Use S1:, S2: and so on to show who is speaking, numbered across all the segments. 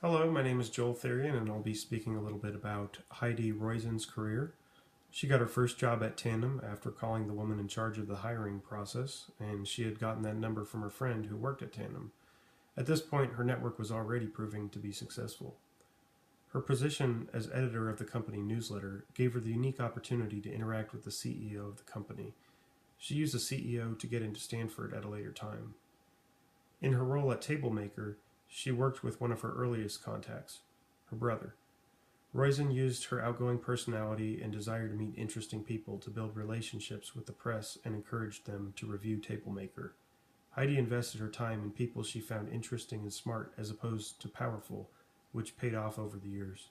S1: Hello, my name is Joel Therian, and I'll be speaking a little bit about Heidi Roizen's career. She got her first job at Tandem after calling the woman in charge of the hiring process, and she had gotten that number from her friend who worked at Tandem. At this point, her network was already proving to be successful. Her position as editor of the company newsletter gave her the unique opportunity to interact with the CEO of the company. She used the CEO to get into Stanford at a later time. In her role at Table Maker, she worked with one of her earliest contacts, her brother. Roizen used her outgoing personality and desire to meet interesting people to build relationships with the press and encouraged them to review Table Maker. Heidi invested her time in people she found interesting and smart as opposed to powerful, which paid off over the years.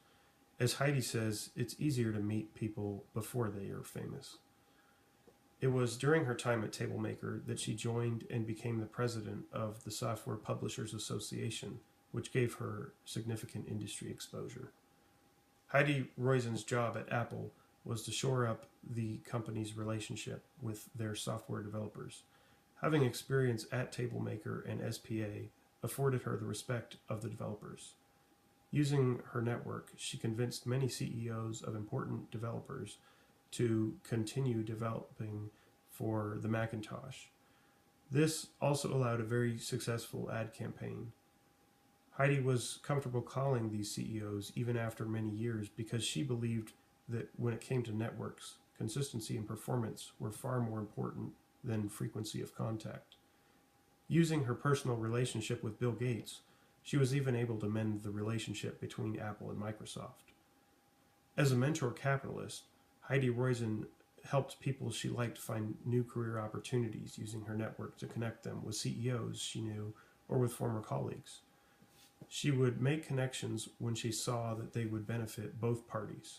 S1: As Heidi says, it's easier to meet people before they are famous. It was during her time at Table Maker that she joined and became the president of the Software Publishers Association, which gave her significant industry exposure. Heidi Roizen's job at Apple was to shore up the company's relationship with their software developers. Having experience at Table Maker and SPA afforded her the respect of the developers. Using her network, she convinced many CEOs of important developers to continue developing for the Macintosh. This also allowed a very successful ad campaign. Heidi was comfortable calling these CEOs even after many years because she believed that when it came to networks, consistency and performance were far more important than frequency of contact. Using her personal relationship with Bill Gates, she was even able to mend the relationship between Apple and Microsoft. As a mentor capitalist, Heidi Roizen helped people she liked find new career opportunities using her network to connect them with CEOs she knew or with former colleagues. She would make connections when she saw that they would benefit both parties.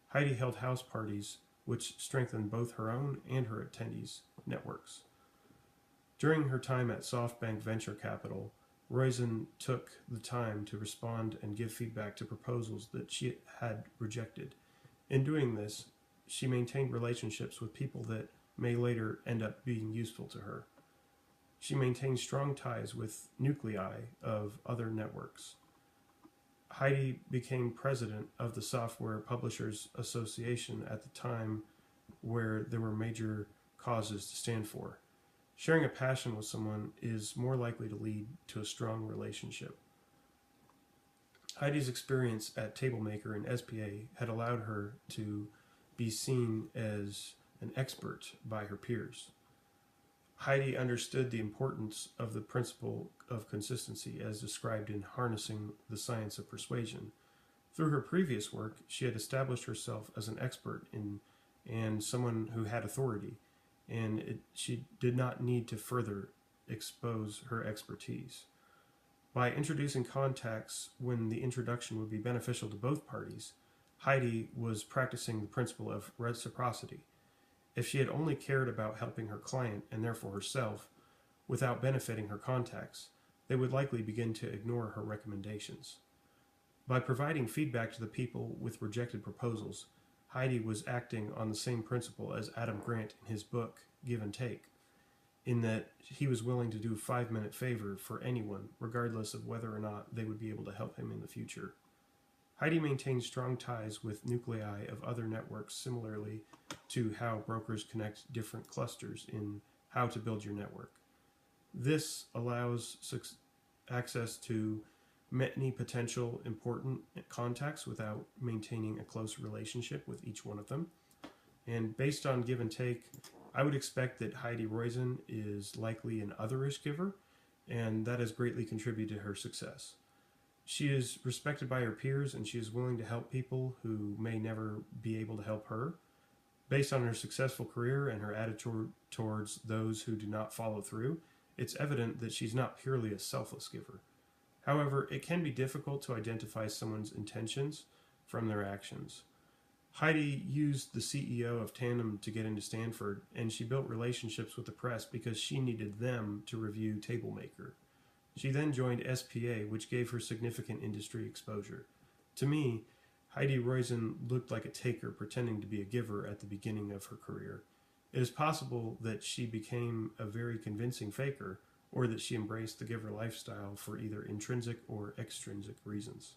S1: Heidi held house parties which strengthened both her own and her attendees' networks. During her time at SoftBank Venture Capital, Roizen took the time to respond and give feedback to proposals that she had rejected. In doing this, she maintained relationships with people that may later end up being useful to her. She maintained strong ties with nuclei of other networks. Heidi became president of the Software Publishers Association at the time where there were major causes to stand for. Sharing a passion with someone is more likely to lead to a strong relationship. Heidi's experience at Table Maker and SPA had allowed her to be seen as an expert by her peers. Heidi understood the importance of the principle of consistency as described in Harnessing the Science of Persuasion. Through her previous work, she had established herself as an expert and someone who had authority, and she did not need to further expose her expertise. By introducing contacts when the introduction would be beneficial to both parties, Heidi was practicing the principle of reciprocity. If she had only cared about helping her client and therefore herself without benefiting her contacts, they would likely begin to ignore her recommendations. By providing feedback to the people with rejected proposals, Heidi was acting on the same principle as Adam Grant in his book, Give and Take, in that he was willing to do a 5-minute favor for anyone, regardless of whether or not they would be able to help him in the future. Heidi maintained strong ties with nuclei of other networks similarly to how brokers connect different clusters in how to build your network. This allows access to many potential important contacts without maintaining a close relationship with each one of them. And based on Give and Take, I would expect that Heidi Roizen is likely an otherish giver, and that has greatly contributed to her success. She is respected by her peers, and she is willing to help people who may never be able to help her. Based on her successful career and her attitude towards those who do not follow through, it's evident that she's not purely a selfless giver. However, it can be difficult to identify someone's intentions from their actions. Heidi used the CEO of Tandem to get into Stanford, and she built relationships with the press because she needed them to review Table Maker. She then joined SPA, which gave her significant industry exposure. To me, Heidi Roizen looked like a taker pretending to be a giver at the beginning of her career. It is possible that she became a very convincing faker, or that she embraced the giver lifestyle for either intrinsic or extrinsic reasons.